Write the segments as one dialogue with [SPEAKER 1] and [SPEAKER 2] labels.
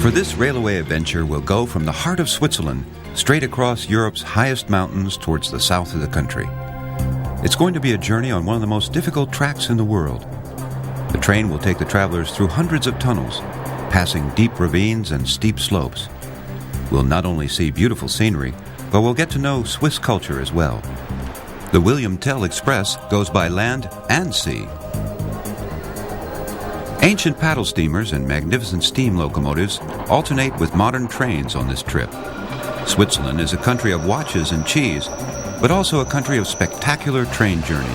[SPEAKER 1] For this railway adventure, we'll go from the heart of Switzerland straight across Europe's highest mountains towards the south of the country. It's going to be a journey on one of the most difficult tracks in the world. The train will take the travelers through hundreds of tunnels, passing deep ravines and steep slopes. We'll not only see beautiful scenery, but we'll get to know Swiss culture as well. The William Tell Express goes by land and sea. Ancient paddle steamers and magnificent steam locomotives alternate with modern trains on this trip. Switzerland is a country of watches and cheese, but also a country of spectacular train journeys.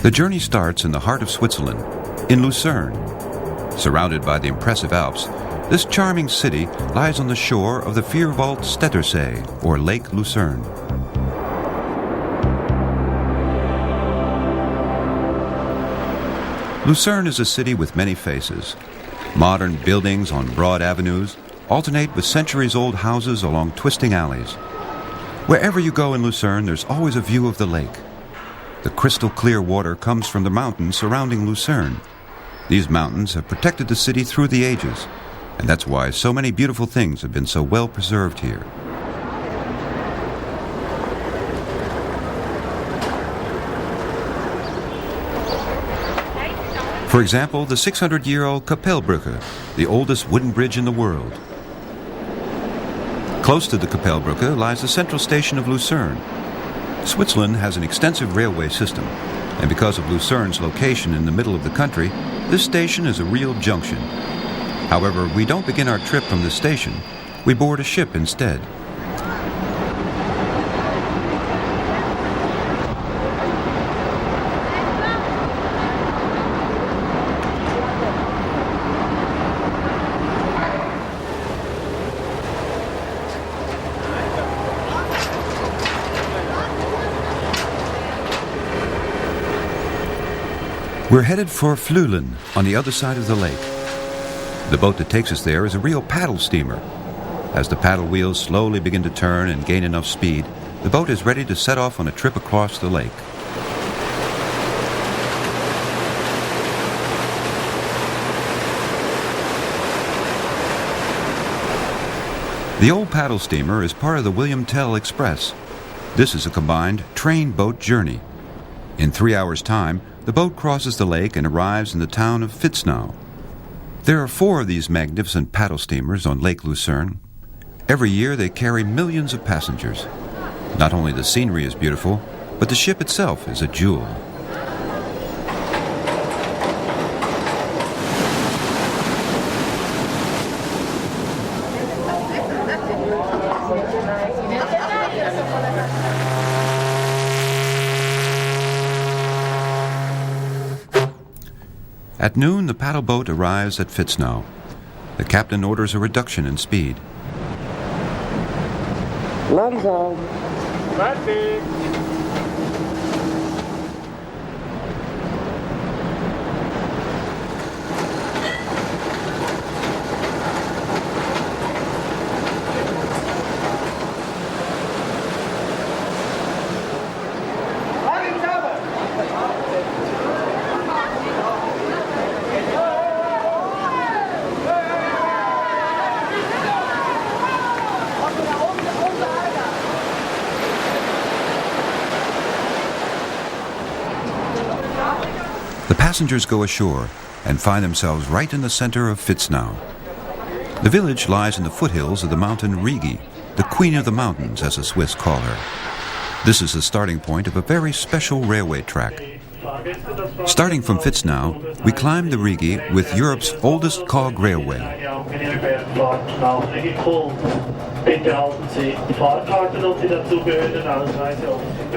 [SPEAKER 1] The journey starts in the heart of Switzerland, in Lucerne. Surrounded by the impressive Alps, this charming city lies on the shore of the Vierwaldstättersee, or Lake Lucerne. Lucerne is a city with many faces. Modern buildings on broad avenues alternate with centuries-old houses along twisting alleys. Wherever you go in Lucerne, there's always a view of the lake. The crystal-clear water comes from the mountains surrounding Lucerne. These mountains have protected the city through the ages, and that's why so many beautiful things have been so well preserved here. For example, the 600-year-old Kapellbrücke, the oldest wooden bridge in the world. Close to the Kapellbrücke lies the central station of Lucerne. Switzerland has an extensive railway system, and because of Lucerne's location in the middle of the country, this station is a real junction. However, we don't begin our trip from this station. We board a ship instead. We're headed for Flüelen, on the other side of the lake. The boat that takes us there is a real paddle steamer. As the paddle wheels slowly begin to turn and gain enough speed, the boat is ready to set off on a trip across the lake. The old paddle steamer is part of the William Tell Express. This is a combined train-boat journey. In 3 hours' time, the boat crosses the lake and arrives in the town of Fitznau. There are 4 of these magnificent paddle steamers on Lake Lucerne. Every year they carry millions of passengers. Not only the scenery is beautiful, but the ship itself is a jewel. At noon, the paddle boat arrives at Fitznau. The captain orders a reduction in speed.
[SPEAKER 2] Langsam.
[SPEAKER 3] Fertig.
[SPEAKER 1] Passengers go ashore and find themselves right in the center of Fitznau. The village lies in the foothills of the mountain Rigi, the Queen of the Mountains, as the Swiss call her. This is the starting point of a very special railway track. Starting from Fitznau, we climb the Rigi with Europe's oldest cog railway.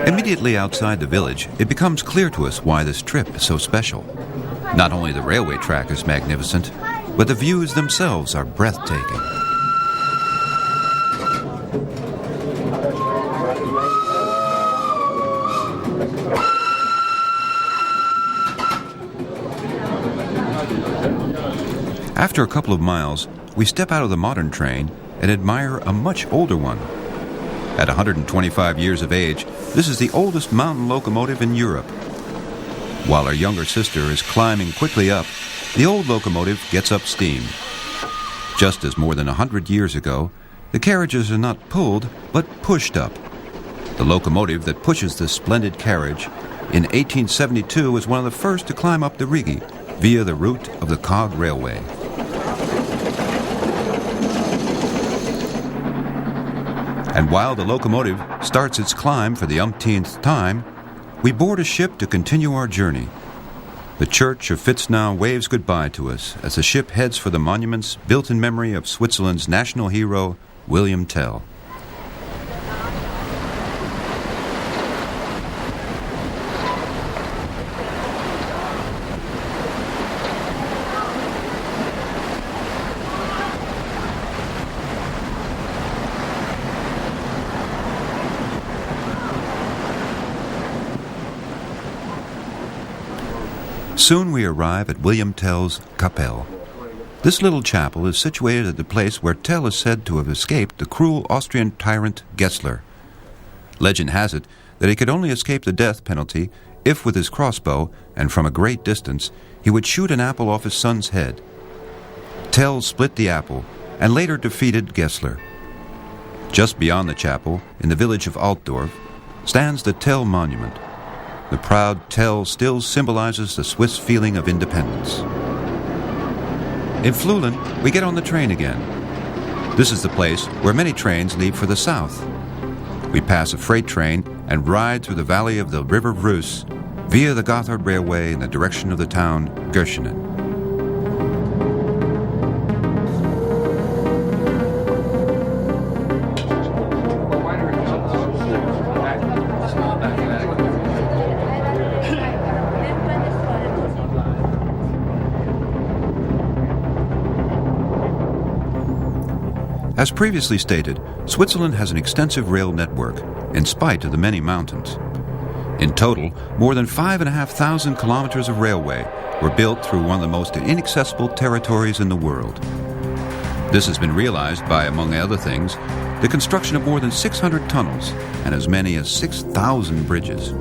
[SPEAKER 1] Immediately outside the village, it becomes clear to us why this trip is so special. Not only the railway track is magnificent, but the views themselves are breathtaking. After a couple of miles, we step out of the modern train and admire a much older one. At 125 years of age, this is the oldest mountain locomotive in Europe. While her younger sister is climbing quickly up, the old locomotive gets up steam. Just as more than 100 years ago, the carriages are not pulled, but pushed up. The locomotive that pushes this splendid carriage in 1872 was one of the first to climb up the Rigi via the route of the cog railway. And while the locomotive starts its climb for the umpteenth time, we board a ship to continue our journey. The church of Fitznau waves goodbye to us as the ship heads for the monuments built in memory of Switzerland's national hero, William Tell. Soon we arrive at William Tell's Kapelle. This little chapel is situated at the place where Tell is said to have escaped the cruel Austrian tyrant Gessler. Legend has it that he could only escape the death penalty if, with his crossbow and from a great distance, he would shoot an apple off his son's head. Tell split the apple and later defeated Gessler. Just beyond the chapel, in the village of Altdorf, stands the Tell Monument. The proud Tell still symbolizes the Swiss feeling of independence. In Fluelen, we get on the train again. This is the place where many trains leave for the south. We pass a freight train and ride through the valley of the River Reuss via the Gotthard Railway in the direction of the town Gotthard. As previously stated, Switzerland has an extensive rail network, in spite of the many mountains. In total, more than 5,500 kilometers of railway were built through one of the most inaccessible territories in the world. This has been realized by, among other things, the construction of more than 600 tunnels and as many as 6,000 bridges.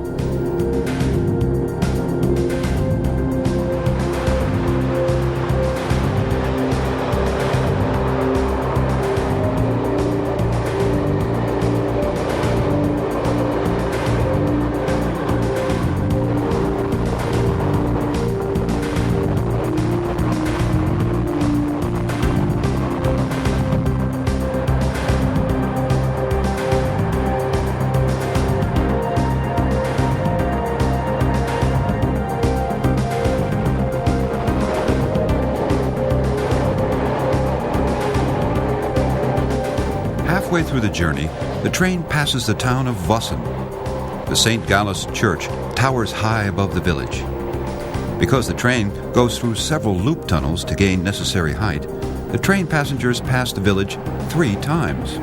[SPEAKER 1] Halfway through the journey, the train passes the town of Vossen. The St. Gallus Church towers high above the village. Because the train goes through several loop tunnels to gain necessary height, the train passengers pass the village 3 times.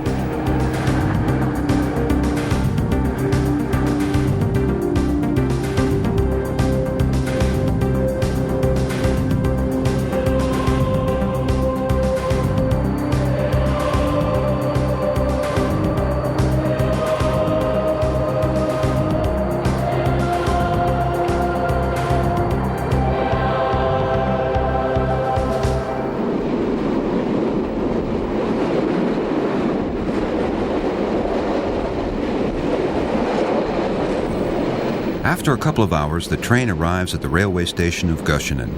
[SPEAKER 1] After a couple of hours, the train arrives at the railway station of Gotthard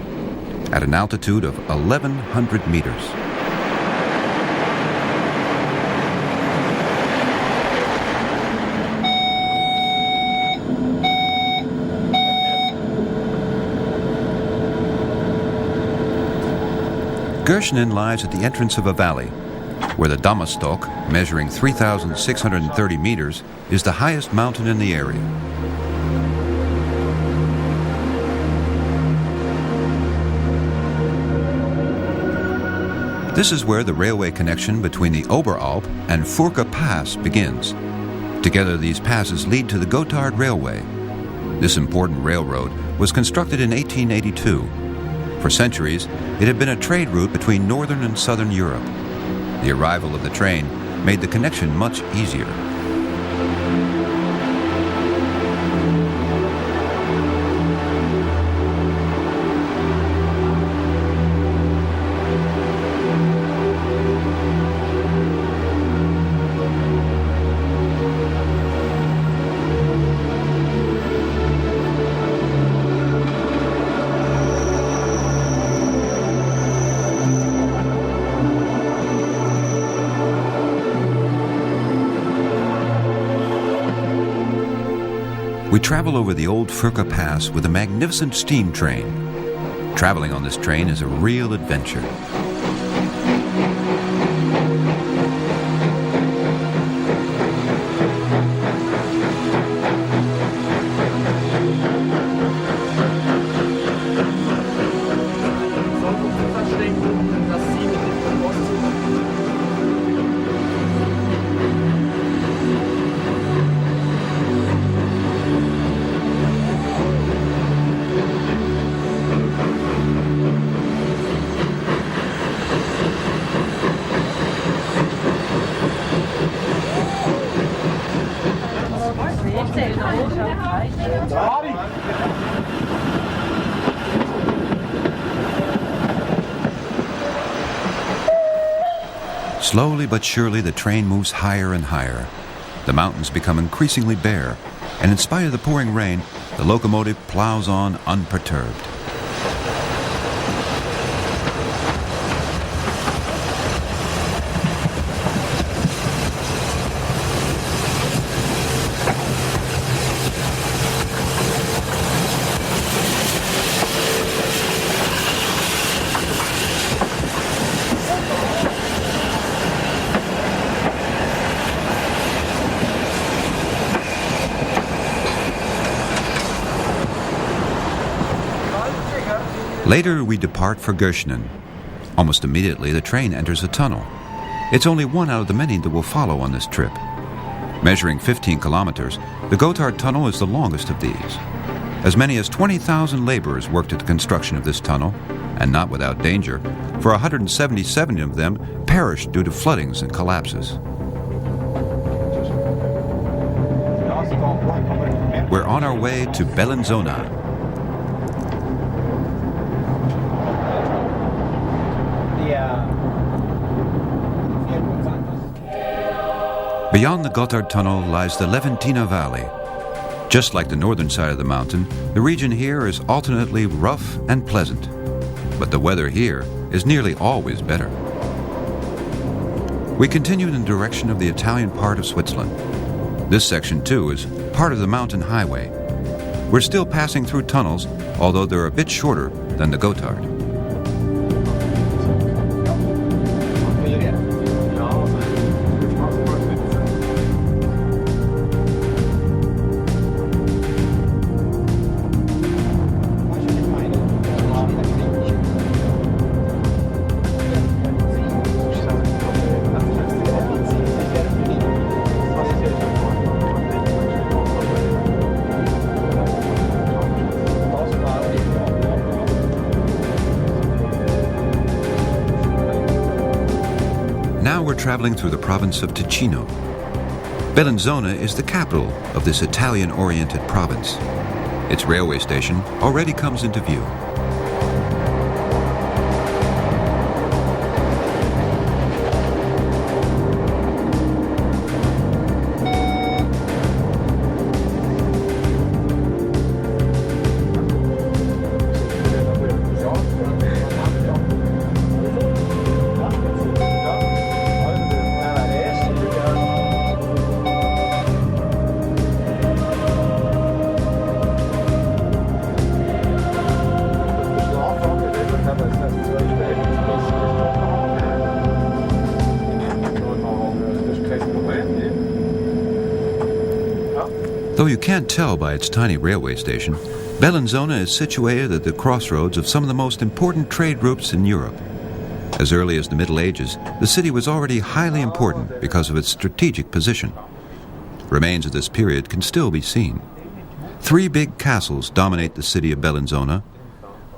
[SPEAKER 1] at an altitude of 1,100 meters. Gotthard lies at the entrance of a valley, where the Dammerstock, measuring 3,630 meters, is the highest mountain in the area. This is where the railway connection between the Oberalp and Furka Pass begins. Together, these passes lead to the Gotthard Railway. This important railroad was constructed in 1882. For centuries, it had been a trade route between northern and southern Europe. The arrival of the train made the connection much easier. We travel over the old Furka Pass with a magnificent steam train. Traveling on this train is a real adventure. Slowly but surely the train moves higher and higher. The mountains become increasingly bare, and in spite of the pouring rain, the locomotive plows on unperturbed. Later, we depart for Gotthard. Almost immediately, the train enters a tunnel. It's only one out of the many that will follow on this trip. Measuring 15 kilometers, the Gotthard tunnel is the longest of these. As many as 20,000 laborers worked at the construction of this tunnel, and not without danger, for 177 of them perished due to floodings and collapses. We're on our way to Bellinzona. Beyond the Gotthard tunnel lies the Leventina Valley. Just like the northern side of the mountain, the region here is alternately rough and pleasant. But the weather here is nearly always better. We continue in the direction of the Italian part of Switzerland. This section, too, is part of the mountain highway. We're still passing through tunnels, although they're a bit shorter than the Gotthard. Now we're traveling through the province of Ticino. Bellinzona is the capital of this Italian-oriented province. Its railway station already comes into view. Though you can't tell by its tiny railway station, Bellinzona is situated at the crossroads of some of the most important trade routes in Europe. As early as the Middle Ages, the city was already highly important because of its strategic position. Remains of this period can still be seen. 3 big castles dominate the city of Bellinzona.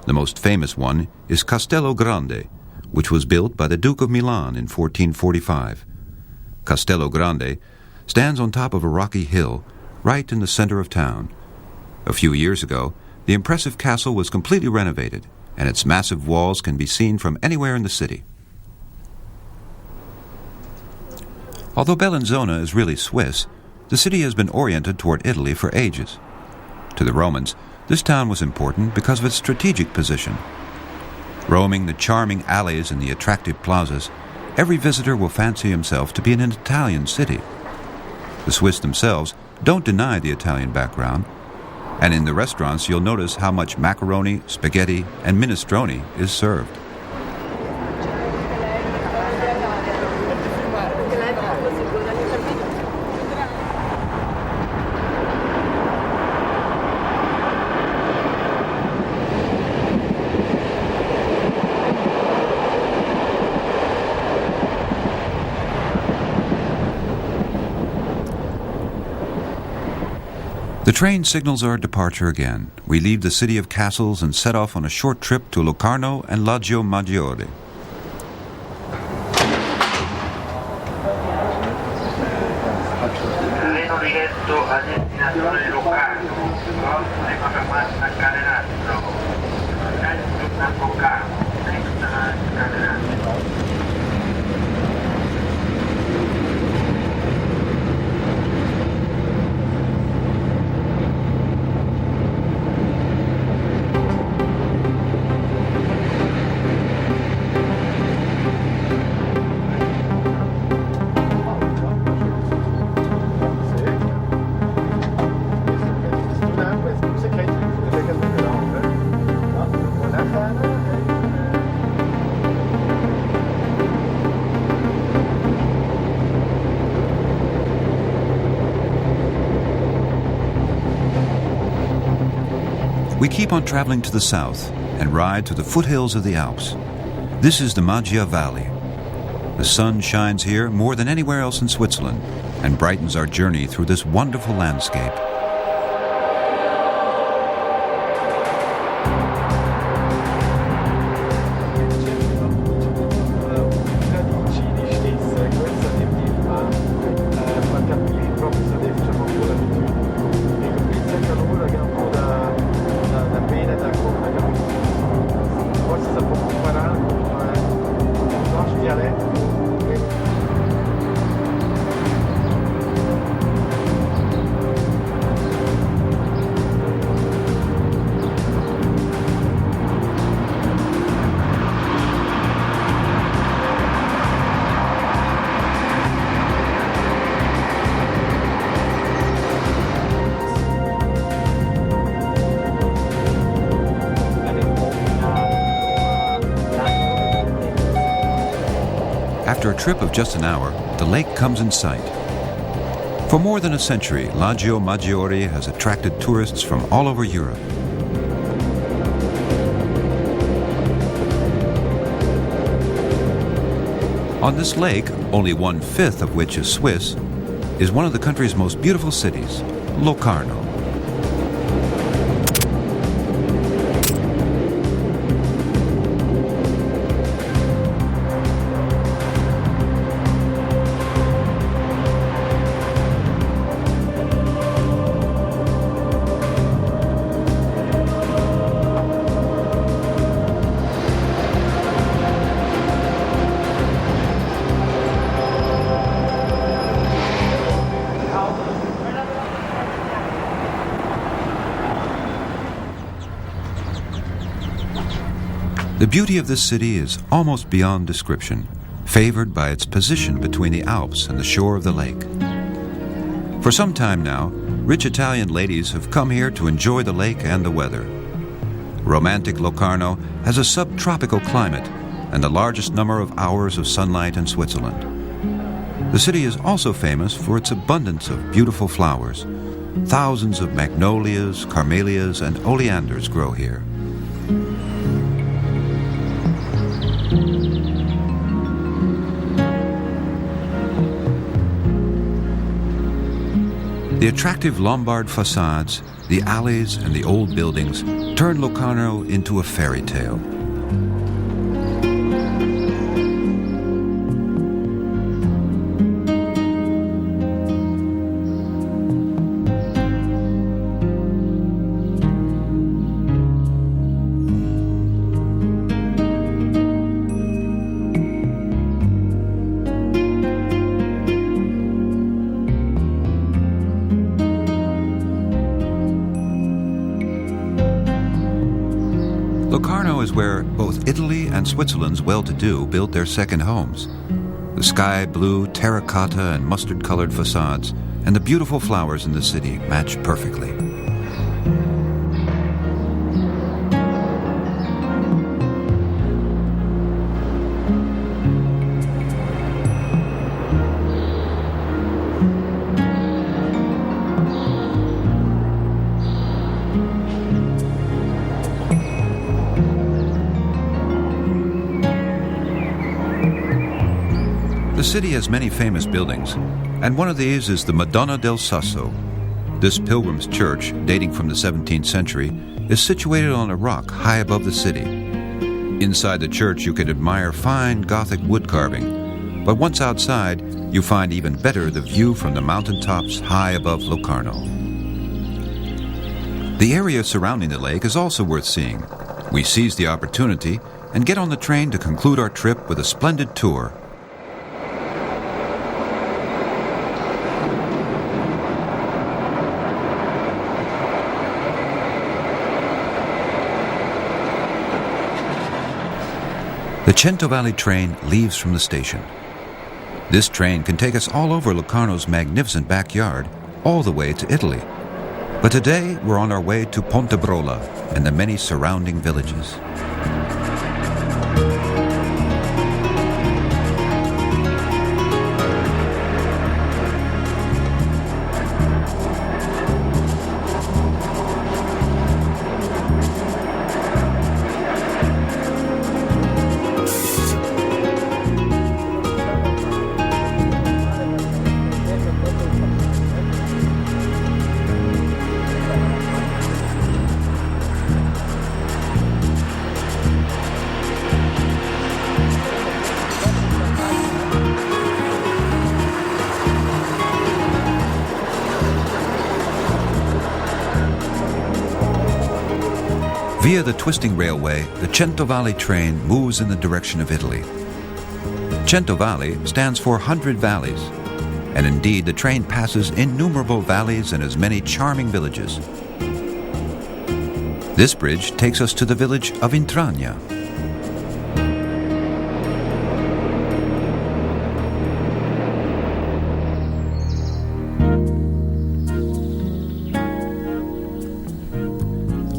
[SPEAKER 1] The most famous one is Castello Grande, which was built by the Duke of Milan in 1445. Castello Grande stands on top of a rocky hill right in the center of town. A few years ago, the impressive castle was completely renovated, and its massive walls can be seen from anywhere in the city. Although Bellinzona is really Swiss, the city has been oriented toward Italy for ages. To the Romans, this town was important because of its strategic position. Roaming the charming alleys and the attractive plazas, every visitor will fancy himself to be in an Italian city. The Swiss themselves don't deny the Italian background, And in the restaurants, you'll notice how much macaroni, spaghetti, and minestrone is served. The train signals our departure again. We leave the city of castles and set off on a short trip to Locarno and Maggiore.
[SPEAKER 2] Treno diretto a destinazione Locarno, prossima fermata Cadenazzo, Locarno, Cadenazzo.
[SPEAKER 1] We keep on traveling to the south and ride through the foothills of the Alps. This is the Maggiore Valley. The sun shines here more than anywhere else in Switzerland and brightens our journey through this wonderful landscape. After a trip of just an hour, the lake comes in sight. For more than a century, Lago Maggiore has attracted tourists from all over Europe. On this lake, only 1/5 of which is Swiss, is one of the country's most beautiful cities, Locarno. The beauty of this city is almost beyond description, favored by its position between the Alps and the shore of the lake. For some time now, rich Italian ladies have come here to enjoy the lake and the weather. Romantic Locarno has a subtropical climate and the largest number of hours of sunlight in Switzerland. The city is also famous for its abundance of beautiful flowers. Thousands of magnolias, camellias, and oleanders grow here. The attractive Lombard facades, the alleys, and the old buildings turn Locarno into a fairy tale. Locarno is where both Italy and Switzerland's well-to-do built their second homes. The sky blue, terracotta, and mustard-colored facades and the beautiful flowers in the city match perfectly. The city has many famous buildings, and one of these is the Madonna del Sasso. This pilgrim's church, dating from the 17th century, is situated on a rock high above the city. Inside the church you can admire fine Gothic wood carving, but once outside you find even better the view from the mountaintops high above Locarno. The area surrounding the lake is also worth seeing. We seize the opportunity and get on the train to conclude our trip with a splendid tour. The Centovalli train leaves from the station. This train can take us all over Locarno's magnificent backyard, all the way to Italy. But today we're on our way to Pontebrola and the many surrounding villages. Via the twisting railway, the Centovalli train moves in the direction of Italy. Centovalli stands for 100 valleys, and indeed the train passes innumerable valleys and as many charming villages. This bridge takes us to the village of Intragna.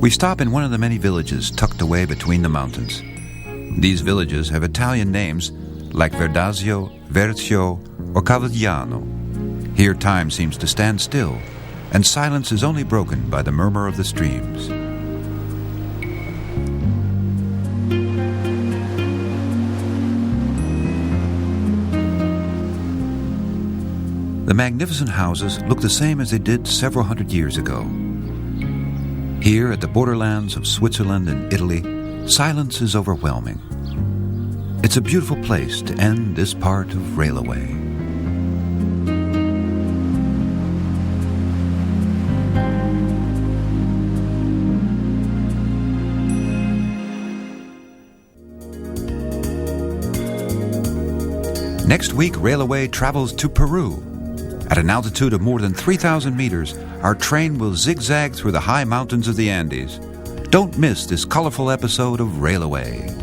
[SPEAKER 1] We stop in one of the many villages tucked away between the mountains. These villages have Italian names like Verdasio, Vercio, or Cavagliano. Here time seems to stand still, and silence is only broken by the murmur of the streams. The magnificent houses look the same as they did several hundred years ago. Here at the borderlands of Switzerland and Italy, silence is overwhelming. It's a beautiful place to end this part of Railway. Next week, Railway travels to Peru. At an altitude of more than 3,000 meters, our train will zigzag through the high mountains of the Andes. Don't miss this colorful episode of Railway.